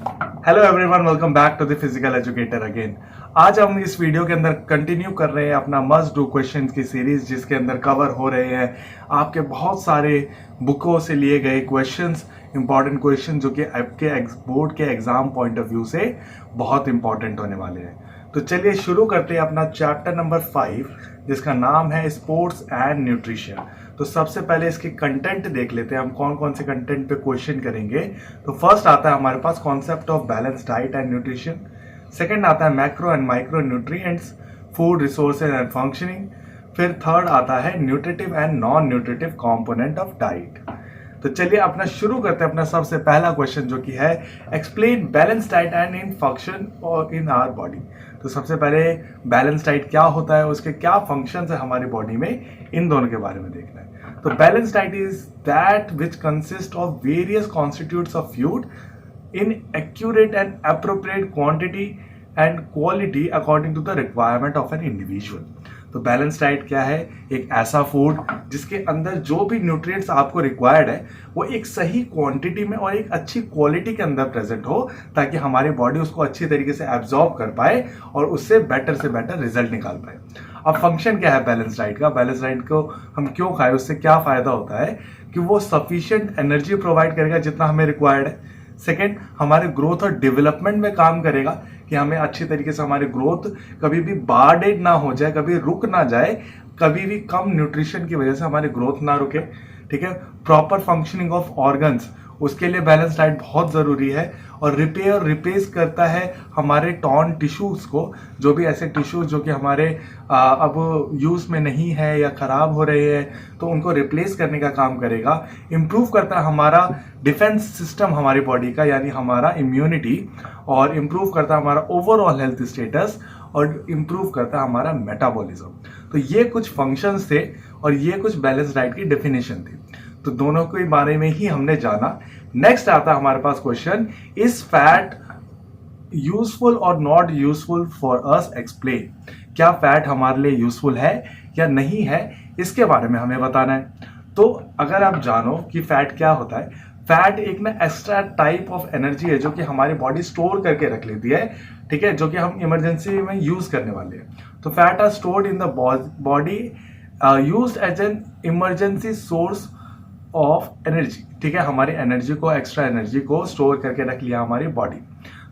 Hello everyone, welcome back to the physical educator again. आज हम इस वीडियो के अंदर कंटिन्यू कर रहे हैं अपना मस्ट डू क्वेश्चंस की सीरीज, जिसके अंदर कवर हो रहे हैं आपके बहुत सारे बुकों से लिए गए क्वेश्चंस, इंपॉर्टेंट क्वेश्चन जो कि आपके बोर्ड के एग्जाम पॉइंट ऑफ व्यू से बहुत इंपॉर्टेंट होने वाले हैं। तो चलिए शुरू करते हैं अपना चैप्टर नंबर 5, जिसका नाम है स्पोर्ट्स एंड न्यूट्रिशन। तो सबसे पहले इसके कंटेंट देख लेते हैं, हम कौन कौन से कंटेंट पे क्वेश्चन करेंगे। तो फर्स्ट आता है हमारे पास concept of balance diet and nutrition. Second आता है macro and micro nutrients, food resources and functioning. फिर थर्ड आता है nutritive and non nutritive component of diet. तो चलिए अपना शुरू करते हैं अपना सबसे पहला क्वेश्चन, जो कि है explain balance diet and in function और इन आवर बॉडी। तो सबसे पहले बैलेंस डाइट क्या होता है, उसके क्या फंक्शंस है हमारी बॉडी में, इन दोनों के बारे में देखना है। तो balance diet is that which consist of various constitutes of food in accurate and appropriate quantity and quality according to the requirement of an individual। तो बैलेंस डाइट क्या है? एक ऐसा फूड जिसके अंदर जो भी न्यूट्रिएंट्स आपको रिक्वायर्ड है वो एक सही क्वांटिटी में और एक अच्छी क्वालिटी के अंदर प्रेजेंट हो, ताकि हमारी बॉडी उसको अच्छी तरीके से एब्जॉर्ब कर पाए और उससे बेटर से बेटर रिजल्ट निकाल पाए। अब फंक्शन क्या है बैलेंस डाइट का? बैलेंस डाइट को हम क्यों खाएं, उससे क्या फायदा होता है कि वो सफिशिएंट एनर्जी प्रोवाइड करेगा जितना हमें रिक्वायर्ड है। सेकेंड, हमारे ग्रोथ और डेवलपमेंट में काम करेगा कि हमें अच्छी तरीके से हमारी ग्रोथ कभी भी बार्डेड ना हो जाए, कभी रुक ना जाए, कभी भी कम न्यूट्रिशन की वजह से हमारी ग्रोथ ना रुके। ठीक है। प्रॉपर फंक्शनिंग ऑफ ऑर्गन्स, उसके लिए बैलेंस डाइट बहुत जरूरी है। और रिपेयर रिप्लेस करता है हमारे टॉर्न टिश्यूज को, जो भी ऐसे टिश्यूज जो कि हमारे अब यूज में नहीं है या खराब हो रहे हैं, तो उनको रिप्लेस करने का काम करेगा। इम्प्रूव करता है हमारा डिफेंस सिस्टम हमारी बॉडी का, यानी हमारा इम्यूनिटी, और इम्प्रूव करता है हमारा ओवरऑल हेल्थ स्टेटस, और इम्प्रूव करता है हमारा मेटाबॉलिज्म। तो ये कुछ फंक्शंस थे और ये कुछ बैलेंस डाइट की डेफिनेशन थी। तो दोनों के बारे में ही हमने जाना। नेक्स्ट आता है हमारे पास क्वेश्चन, इज फैट यूजफुल और not useful for us, explain. क्या फैट हमारे लिए यूजफुल है या नहीं है, इसके बारे में हमें बताना है। तो अगर आप जानो कि फैट क्या होता है, फैट एक ना एक्स्ट्रा टाइप ऑफ एनर्जी है जो कि हमारी बॉडी स्टोर करके रख लेती है। ठीक है, जो कि हम इमरजेंसी में यूज करने वाले हैं। तो fat are stored in the body, used as an emergency source of energy. ठीक है, हमारी एनर्जी को, एक्स्ट्रा एनर्जी को स्टोर करके रख लिया हमारी बॉडी।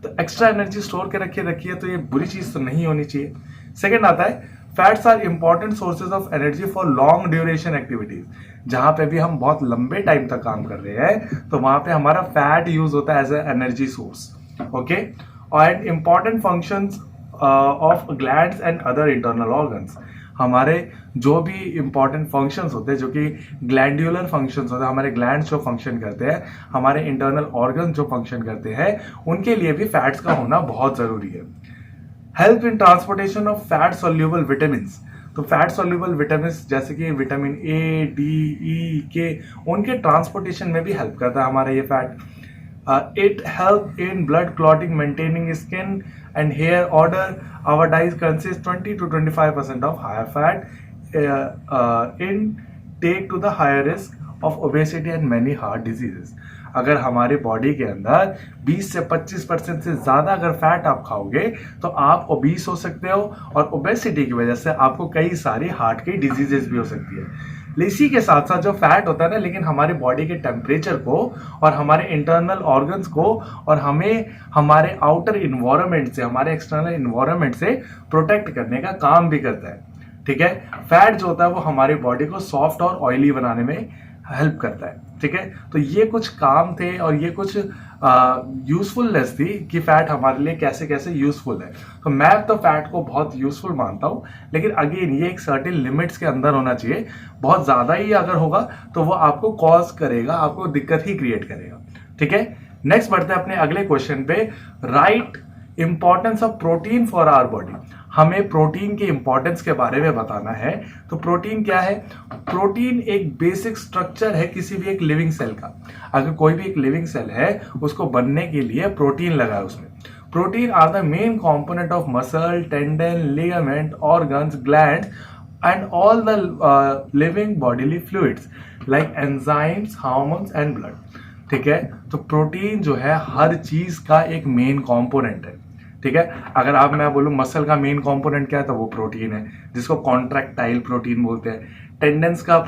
तो एक्स्ट्रा एनर्जी स्टोर करके रखी है, तो ये बुरी चीज तो नहीं होनी चाहिए। सेकंड आता है fats are important sources of energy for long duration activities. जहां पे भी हम बहुत लंबे टाइम तक काम कर रहे हैं, तो वहां पे हमारा फैट यूज होता है as a energy source. Okay. And important functions of glands and other internal organs. हमारे जो भी इंपॉर्टेंट फंक्शंस होते हैं, जो कि ग्लैंडुलर फंक्शंस होते हैं, हमारे ग्लैंड्स जो फंक्शन करते हैं, हमारे इंटरनल ऑर्गन जो फंक्शन करते हैं, उनके लिए भी फैट्स का होना बहुत जरूरी है। Help in transportation of fat soluble vitamin. तो फैट सोल्यूबल विटामिन जैसे कि विटामिन ए, डी, ई, के, उनके ट्रांसपोर्टेशन में भी हेल्प करता है हमारा ये fat. It help in blood clotting, maintaining skin and hair order. Our diet consists 20 to 25% of higher fat intake to the higher risk of obesity and many heart diseases। अगर हमारी body के अंदर 20 से 25% से ज़्यादा अगर फैट आप खाओगे तो आप ओबीस हो सकते हो, और ओबेसिटी की वजह से आपको कई सारी हार्ट की डिजीजेस भी हो सकती है। इसी के साथ साथ जो फैट होता है ना, लेकिन हमारी बॉडी के टेम्परेचर को और हमारे इंटरनल ऑर्गन्स को और हमें हमारे आउटर इन्वायरमेंट से, हमारे एक्सटर्नल इन्वायरमेंट से प्रोटेक्ट करने का काम भी करता है। ठीक है। फैट जो होता है वो हमारी बॉडी को सॉफ्ट और ऑयली बनाने में हेल्प करता है। ठीक है। तो ये कुछ काम थे और ये कुछ यूजफुलनेस थी कि फैट हमारे लिए कैसे कैसे यूजफुल है। तो मैं तो फैट को बहुत यूजफुल मानता हूँ, लेकिन अगेन ये एक सर्टेन लिमिट्स के अंदर होना चाहिए। बहुत ज़्यादा ही अगर होगा तो वो आपको कॉज करेगा, आपको दिक्कत ही क्रिएट करेगा। ठीक है। नेक्स्ट बढ़ते हैं अपने अगले क्वेश्चन पे, right importance of protein for our body. हमें प्रोटीन के इंपॉर्टेंस के बारे में बताना है। तो प्रोटीन क्या है? प्रोटीन एक बेसिक स्ट्रक्चर है किसी भी एक लिविंग सेल का। अगर कोई भी एक लिविंग सेल है, उसको बनने के लिए प्रोटीन लगा है उसमें। Protein are the main component of muscle, tendon, ligament, organs, gland and all the living bodily fluids like enzymes, hormones and blood. ठीक है। तो प्रोटीन जो है हर चीज का एक मेन कंपोनेंट है, ठीक है। अगर आप मैं बोलूँ मसल का मेन कंपोनेंट क्या है तो वो प्रोटीन है, जिसको कॉन्ट्रैक्टाइल प्रोटीन बोलते हैं। टेंडेंस का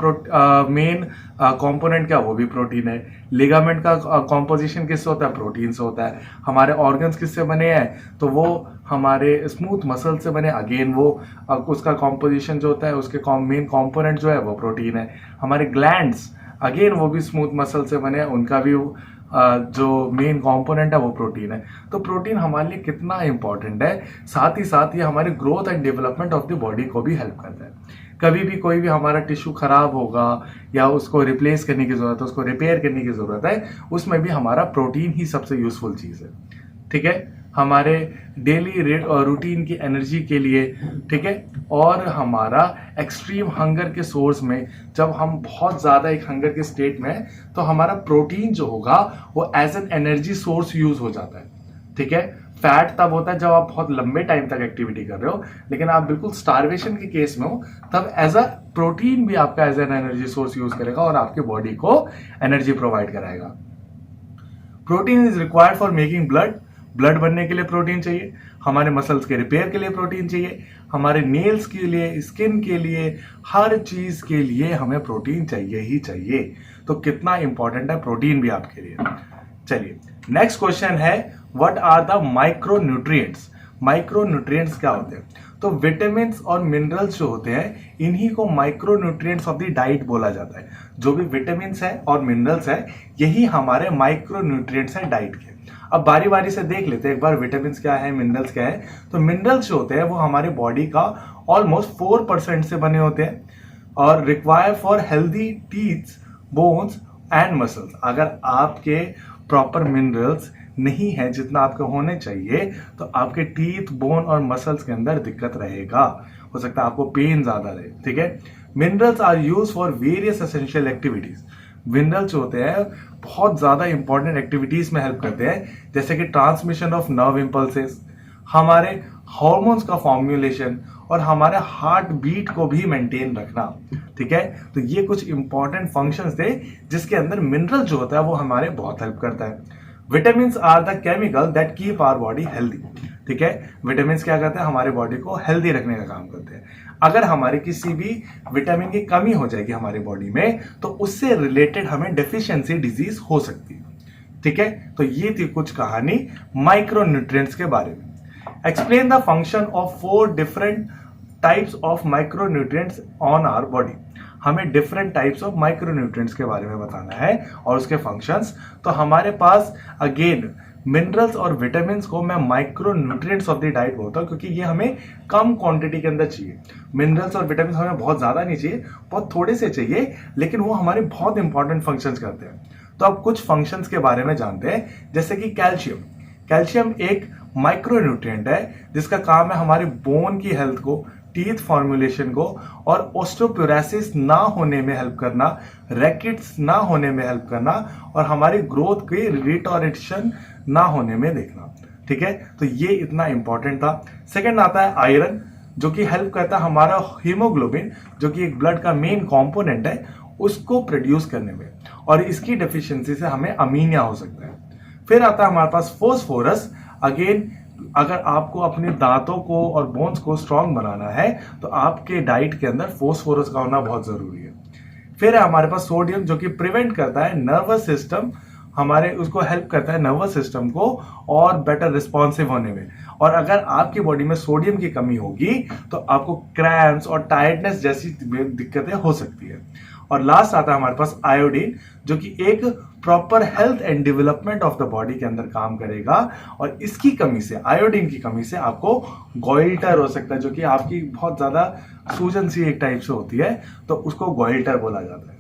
मेन कंपोनेंट क्या, वो भी प्रोटीन है। लिगामेंट का कॉम्पोजिशन किससे होता है, प्रोटीन से होता है। हमारे ऑर्गन्स किससे बने हैं, तो वो हमारे स्मूथ मसल से बने, अगेन वो उसका कॉम्पोजिशन जो होता है उसके मेन कंपोनेंट जो है वो प्रोटीन है। हमारे ग्लैंड्स अगेन वो भी स्मूथ मसल से बने हैं, उनका भी जो मेन कंपोनेंट है वो प्रोटीन है। तो प्रोटीन हमारे लिए कितना इंपॉर्टेंट है, साथ ही साथ ये हमारे growth and development of the body को भी हेल्प करता है। कभी भी कोई भी हमारा टिश्यू खराब होगा या उसको रिप्लेस करने की जरूरत है, उसको रिपेयर करने की जरूरत है, उसमें भी हमारा प्रोटीन ही सबसे यूजफुल चीज है, ठीक है। हमारे डेली रूटीन की एनर्जी के लिए, ठीक है। और हमारा एक्सट्रीम हंगर के सोर्स में, जब हम बहुत ज़्यादा एक हंगर के स्टेट में हैं, तो हमारा प्रोटीन जो होगा वो as an energy source use हो जाता है, ठीक है। फैट तब होता है जब आप बहुत लंबे टाइम तक एक्टिविटी कर रहे हो, लेकिन आप बिल्कुल स्टारवेशन के केस में हो, तब एज अ प्रोटीन भी आपका as an energy source use करेगा और आपके बॉडी को एनर्जी प्रोवाइड कराएगा। Protein is required for making blood बनने के लिए प्रोटीन चाहिए, हमारे मसल्स के रिपेयर के लिए प्रोटीन चाहिए, हमारे नेल्स के लिए, स्किन के लिए, हर चीज के लिए हमें प्रोटीन चाहिए ही चाहिए। तो कितना इंपॉर्टेंट है प्रोटीन भी आपके लिए। चलिए नेक्स्ट क्वेश्चन है, what are the micronutrients. Micronutrients क्या होते हैं, तो विटामिन और मिनरल्स जो होते हैं इन्हीं को माइक्रोन्यूट्रिएंट्स ऑफ द डाइट बोला जाता है। जो भी विटामिन है और मिनरल्स है यही हमारे माइक्रोन्यूट्रिएंट्स है डाइट के। अब बारी बारी से देख लेते हैं एक बार विटामिन क्या है, मिनरल्स क्या है। तो मिनरल्स जो होते हैं वो हमारे बॉडी का ऑलमोस्ट 4% से बने होते हैं और require for healthy teeth, bones and muscles. अगर आपके प्रॉपर मिनरल्स नहीं है जितना आपके होने चाहिए, तो आपके टीथ, बोन और मसल्स के अंदर दिक्कत रहेगा, हो सकता है आपको पेन ज्यादा रहे, ठीक है। Minerals are use for various essential activities. Minerals होते हैं बहुत ज्यादा इंपॉर्टेंट एक्टिविटीज में हेल्प करते हैं, जैसे कि ट्रांसमिशन ऑफ नर्व इंपल्सेस, हमारे हार्मोन्स का फॉर्मुलेशन और हमारे हार्ट बीट को भी मेंटेन रखना, ठीक है। तो ये कुछ इंपॉर्टेंट फंक्शंस थे जिसके अंदर मिनरल जो होता है वो हमारे बहुत हेल्प करता है। Vitamin are the chemical that keep our body healthy, ठीक है। विटामिन क्या करते हैं, हमारे बॉडी को हेल्दी रखने का काम करते हैं। अगर हमारे किसी भी विटामिन की कमी हो जाएगी हमारी बॉडी में, तो उससे रिलेटेड हमें डेफिशिएंसी डिजीज हो सकती है, ठीक है। तो ये थी कुछ कहानी माइक्रोन्यूट्रिएंट्स के बारे में। Explain the function of 4 different types of micronutrients on our body. हमें डिफरेंट टाइप्स ऑफ माइक्रोन्यूट्रिएंट्स के बारे में बताना है और उसके फंक्शंस। तो हमारे पास अगेन मिनरल्स और विटामिन को मैं माइक्रोन्यूट्रिएंट्स ऑफ द डाइट बोलता हूँ, क्योंकि ये हमें कम क्वांटिटी के अंदर चाहिए। मिनरल्स और विटामिन हमें बहुत ज्यादा नहीं चाहिए, बहुत थोड़े से चाहिए, लेकिन वो हमारे बहुत इंपॉर्टेंट फंक्शंस करते हैं। तो अब कुछ फंक्शंस के बारे में जानते हैं, जैसे कि कैल्शियम। कैल्शियम एक माइक्रोन्यूट्रिएंट है जिसका काम है हमारे बोन की हेल्थ को, टीथ फॉर्मुलेशन को और ऑस्टियोपोरोसिस ना होने में हेल्प करना, रैकेट्स ना होने में हेल्प करना और हमारी ग्रोथ के रिटॉर्डेशन ना होने में देखना, ठीक है। तो ये इतना इंपॉर्टेंट था। सेकंड आता है आयरन, जो कि हेल्प करता है हमारा हीमोग्लोबिन, जो कि एक ब्लड का मेन कंपोनेंट है, उसको प्रोड्यूस करने में, और इसकी डेफिशिएंसी से हमें अमीनिया हो सकता है। फिर आता है हमारे पास फोस्फोरस। अगेन अगर आपको अपने दांतों को और बोन्स को स्ट्रांग बनाना है तो आपके डाइट के अंदर फोस्फोरस का होना बहुत जरूरी है। फिर है हमारे पास सोडियम, जो कि प्रिवेंट करता है नर्वस सिस्टम, हमारे उसको हेल्प करता है नर्वस सिस्टम को और बेटर रिस्पॉन्सिव होने में। और अगर आपकी बॉडी में सोडियम की कमी होगी तो आपको क्रैम्प्स और टायर्डनेस जैसी दिक्कतें हो सकती है। और लास्ट आता है हमारे पास आयोडीन, जो कि एक proper health and development of the body के अंदर काम करेगा। और इसकी कमी से, आयोडीन की कमी से आपको गोइटर हो सकता है, जो कि आपकी बहुत ज्यादा सूजन सी एक टाइप से होती है, तो उसको गोइटर बोला जाता है,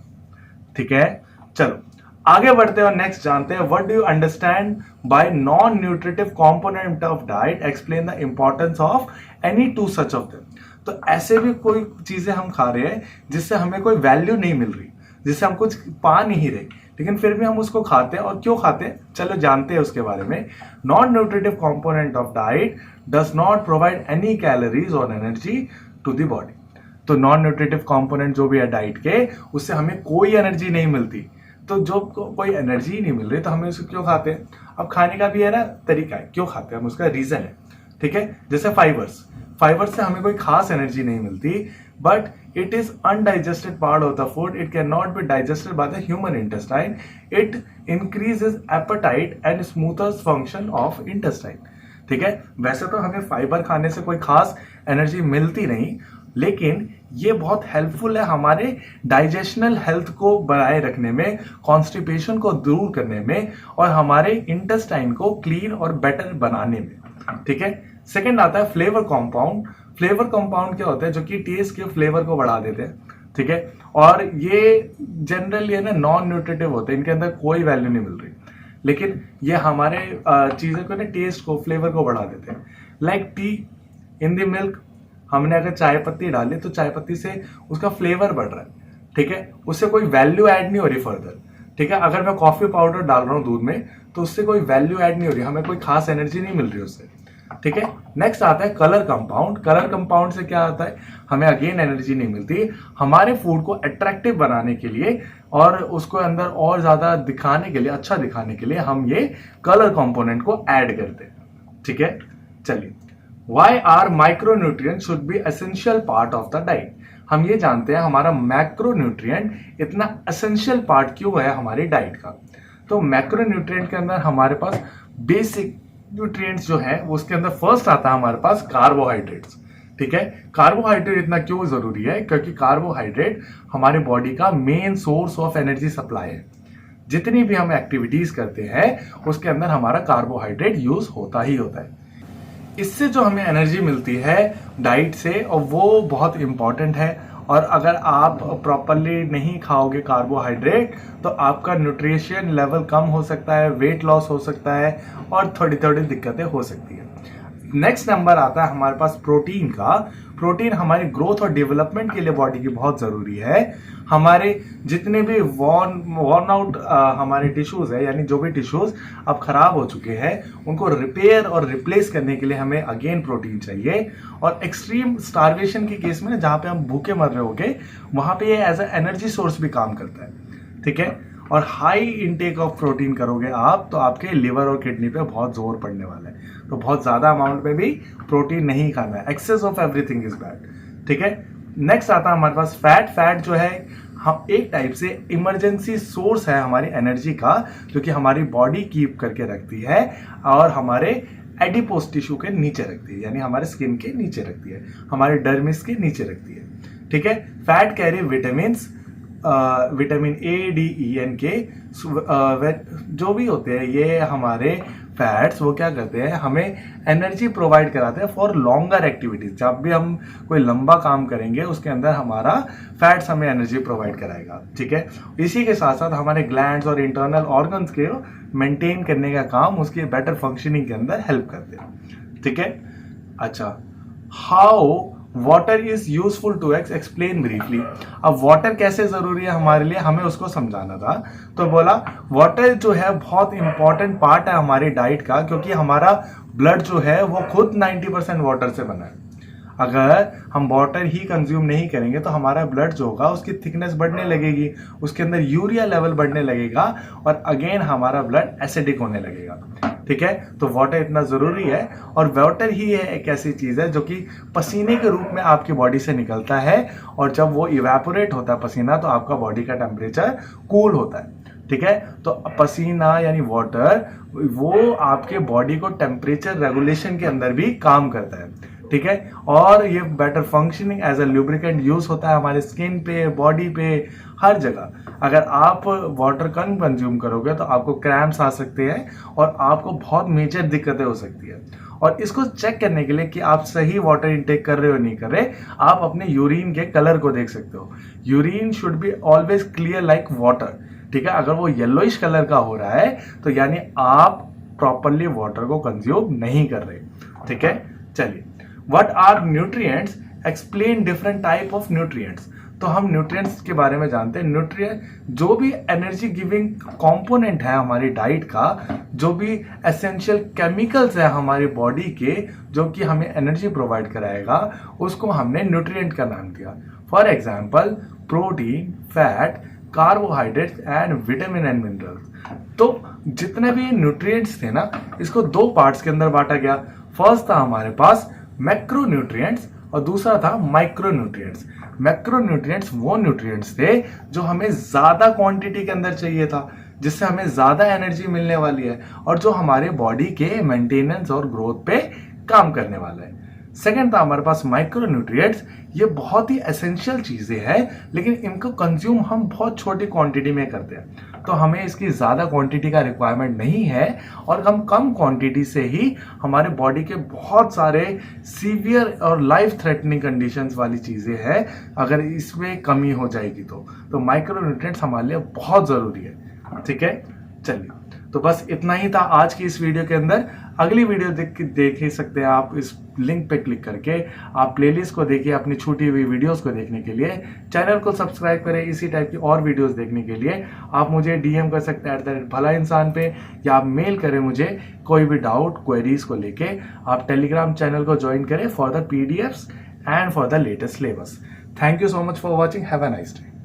ठीक है। चलो आगे बढ़ते हैं और नेक्स्ट जानते हैं, what do you understand by non nutritive component of diet, explain the importance of any two such of them. तो ऐसे भी कोई चीजें हम खा रहे हैं जिससे हमें कोई वैल्यू नहीं मिल रही, जिससे हम कुछ पा नहीं रहे, लेकिन फिर भी हम उसको खाते हैं। और क्यों खाते हैं, चलो जानते हैं उसके बारे में। Non nutritive component of diet does not provide any calories और एनर्जी टू द बॉडी। तो नॉन न्यूट्रिटिव कंपोनेंट जो भी है डाइट के, उससे हमें कोई एनर्जी नहीं मिलती, तो जो कोई एनर्जी ही नहीं मिल रही तो हमें उसको क्यों खाते हैं? अब खाने का भी है ना तरीका है, क्यों खाते हैं हम, उसका रीजन है। ठीक है, जैसे फाइबर्स से हमें कोई खास एनर्जी नहीं मिलती, but it is undigested part of the food. It cannot be digested by the human intestine. It increases appetite and smoothers function of intestine. ठीक है, वैसे तो हमें फाइबर खाने से कोई खास एनर्जी मिलती नहीं, लेकिन ये बहुत हेल्पफुल है हमारे डाइजेशनल हेल्थ को बनाए रखने में, कॉन्स्टिपेशन को दूर करने में और हमारे इंटेस्टाइन को क्लीन और बेटर बनाने में। ठीक है, सेकंड आता है फ्लेवर कंपाउंड। फ्लेवर कंपाउंड क्या होता है? जो कि टेस्ट के फ्लेवर को बढ़ा देते हैं। ठीक है, और ये जनरली है ना नॉन न्यूट्रिटिव होते हैं, इनके अंदर कोई वैल्यू नहीं मिल रही, लेकिन ये हमारे चीज़ों को ना टेस्ट को, फ्लेवर को बढ़ा देते हैं। Like T in the milk, हमने अगर चाय पत्ती डाली तो चाय पत्ती से उसका फ्लेवर बढ़ रहा है। ठीक है, उससे कोई वैल्यू ऐड नहीं हो रही फर्दर। ठीक है, अगर मैं कॉफी पाउडर डाल रहा हूँ दूध में तो उससे कोई वैल्यू ऐड नहीं हो रही, हमें कोई खास एनर्जी नहीं मिल रही उससे। ठीक है, नेक्स्ट आता है कलर कंपाउंड। कलर कंपाउंड से क्या आता है? हमें अगेन एनर्जी नहीं मिलती, हमारे फूड को अट्रैक्टिव बनाने के लिए और उसको अंदर और ज्यादा दिखाने के लिए, अच्छा दिखाने के लिए हम ये कलर कंपोनेंट को ऐड करते हैं। ठीक है, चलिए, why are micronutrient should be essential part of the diet. हम ये जानते हैं हमारा मैक्रोन्यूट्रिएंट इतना एसेंशियल पार्ट क्यों है हमारी डाइट का। तो मैक्रोन्यूट्रिएंट के अंदर हमारे पास बेसिक न्यूट्रिएंट्स जो है उसके अंदर फर्स्ट आता है हमारे पास कार्बोहाइड्रेट्स। ठीक है, कार्बोहाइड्रेट इतना क्यों जरूरी है? क्योंकि कार्बोहाइड्रेट हमारे बॉडी का main source of energy supply है। जितनी भी हम एक्टिविटीज करते हैं उसके अंदर हमारा कार्बोहाइड्रेट यूज होता ही होता है। इससे जो हमें एनर्जी मिलती है डाइट से, और वो बहुत इंपॉर्टेंट है। और अगर आप प्रॉपरली नहीं खाओगे कार्बोहाइड्रेट तो आपका न्यूट्रिशन लेवल कम हो सकता है, वेट लॉस हो सकता है और थोड़ी थोड़ी दिक्कतें हो सकती है। नेक्स्ट नंबर आता है हमारे पास प्रोटीन का। प्रोटीन हमारी ग्रोथ और डेवलपमेंट के लिए बॉडी की बहुत ज़रूरी है। हमारे जितने भी वॉर्न आउट हमारे टिश्यूज़ है, यानी जो भी टिश्यूज़ अब खराब हो चुके हैं उनको रिपेयर और रिप्लेस करने के लिए हमें अगेन प्रोटीन चाहिए। और एक्सट्रीम स्टारवेशन के केस में ना, जहाँ पे हम भूखे मर रहे होंगे, वहाँ पे ये एज ए एनर्जी सोर्स भी काम करता है। ठीक है, और हाई इनटेक ऑफ प्रोटीन करोगे आप तो आपके लिवर और किडनी पे बहुत जोर पड़ने वाला है। तो बहुत ज़्यादा अमाउंट में भी प्रोटीन नहीं खाना है, excess of everything is bad. ठीक है, नेक्स्ट आता है हमारे पास फैट। फैट जो है हम एक टाइप से इमरजेंसी सोर्स है हमारी एनर्जी का, जो कि हमारी बॉडी कीप करके रखती है और हमारे एडिपोज टिश्यू के नीचे रखती है, यानी हमारे स्किन के नीचे रखती है, हमारे डर्मिस के नीचे रखती है। ठीक है, fat carry vitamins, vitamin A, D, E, and K जो भी होते हैं, ये हमारे फैट्स वो क्या करते हैं, हमें एनर्जी प्रोवाइड कराते हैं फॉर लॉन्गर एक्टिविटीज। जब भी हम कोई लंबा काम करेंगे उसके अंदर हमारा फैट्स हमें एनर्जी प्रोवाइड कराएगा। ठीक है, इसी के साथ साथ हमारे ग्लैंड्स और इंटरनल ऑर्गन्स के मेंटेन करने का काम उसके बेटर फंक्शनिंग के अंदर हेल्प करते हैं। ठीक है, अच्छा, how water is useful to explain briefly. अब वाटर कैसे जरूरी है हमारे लिए, हमें उसको समझाना था। तो बोला वाटर जो है बहुत इंपॉर्टेंट पार्ट है हमारी डाइट का, क्योंकि हमारा ब्लड जो है वो खुद 90% वाटर से बना है। अगर हम वाटर ही कंज्यूम नहीं करेंगे तो हमारा ब्लड जो होगा उसकी थिकनेस बढ़ने लगेगी, उसके अंदर यूरिया लेवल बढ़ने लगेगा और अगेन हमारा ब्लड एसिडिक होने लगेगा। ठीक है, तो वाटर इतना ज़रूरी है। और वाटर ही है एक ऐसी चीज़ है जो कि पसीने के रूप में आपकी बॉडी से निकलता है, और जब वो इवेपोरेट होता है पसीना तो आपका बॉडी का टेम्परेचर कूल होता है। ठीक है, तो पसीना यानी वाटर वो आपके बॉडी को टेम्परेचर रेगुलेशन के अंदर भी काम करता है। ठीक है, और ये better functioning as a lubricant use होता है हमारे स्किन पे, बॉडी पे, हर जगह। अगर आप वाटर कम कंज्यूम करोगे तो आपको क्रैम्प्स आ सकते हैं और आपको बहुत मेजर दिक्कतें हो सकती है। और इसको चेक करने के लिए कि आप सही वाटर इंटेक कर रहे हो नहीं कर रहे, आप अपने यूरिन के कलर को देख सकते हो। Urine should be always clear like water. ठीक है, अगर वो येलोइश कलर का हो रहा है तो यानी आप प्रॉपरली वाटर को कंज्यूम नहीं कर रहे। ठीक है, चलिए, what are nutrients, explain different type of nutrients. तो हम न्यूट्रिएंट्स के बारे में जानते हैं। न्यूट्रिएंट जो भी एनर्जी गिविंग कंपोनेंट है हमारी डाइट का, जो भी एसेंशियल केमिकल्स है हमारी बॉडी के जो कि हमें एनर्जी प्रोवाइड कराएगा, उसको हमने न्यूट्रिएंट का नाम दिया। For example protein, fat, carbohydrates and vitamin and minerals. तो जितने भी न्यूट्रिएंट्स थे ना, इसको दो पार्ट्स के अंदर बांटा गया। फर्स्ट था हमारे पास मैक्रो न्यूट्रिएंट्स और दूसरा था माइक्रो न्यूट्रिएंट्स। मैक्रो न्यूट्रिएंट्स वो न्यूट्रिएंट्स थे जो हमें ज्यादा क्वांटिटी के अंदर चाहिए था, जिससे हमें ज्यादा एनर्जी मिलने वाली है और जो हमारे बॉडी के मेंटेनेंस और ग्रोथ पे काम करने वाला है। सेकंड था हमारे पास माइक्रो न्यूट्रिएंट्स। ये बहुत ही एसेंशियल चीजें हैं, लेकिन इनको कंज्यूम हम बहुत छोटी क्वांटिटी में करते हैं, तो हमें इसकी ज्यादा क्वांटिटी का रिक्वायरमेंट नहीं है और हम कम क्वांटिटी से ही हमारे बॉडी के बहुत सारे सीवियर और लाइफ थ्रेटनिंग कंडीशंस वाली चीजें हैं, अगर इसमें कमी हो जाएगी तो माइक्रो न्यूट्रिएंट्स हमारे लिए बहुत जरूरी है। ठीक है, चलिए, तो बस इतना ही था आज की इस वीडियो के अंदर। अगली वीडियो देख ही सकते हैं आप इस लिंक पे क्लिक करके। आप प्लेलिस्ट को देखिए अपनी छूटी हुई वीडियोस को देखने के लिए। चैनल को सब्सक्राइब करें इसी टाइप की और वीडियोस देखने के लिए। आप मुझे डीएम कर सकते हैं @भला इंसान पे, या आप मेल करें मुझे कोई भी डाउट क्वेरीज को लेके। आप टेलीग्राम चैनल को ज्वाइन करें for the PDFs and for the latest syllabus. Thank you so much for watching. Have a nice day.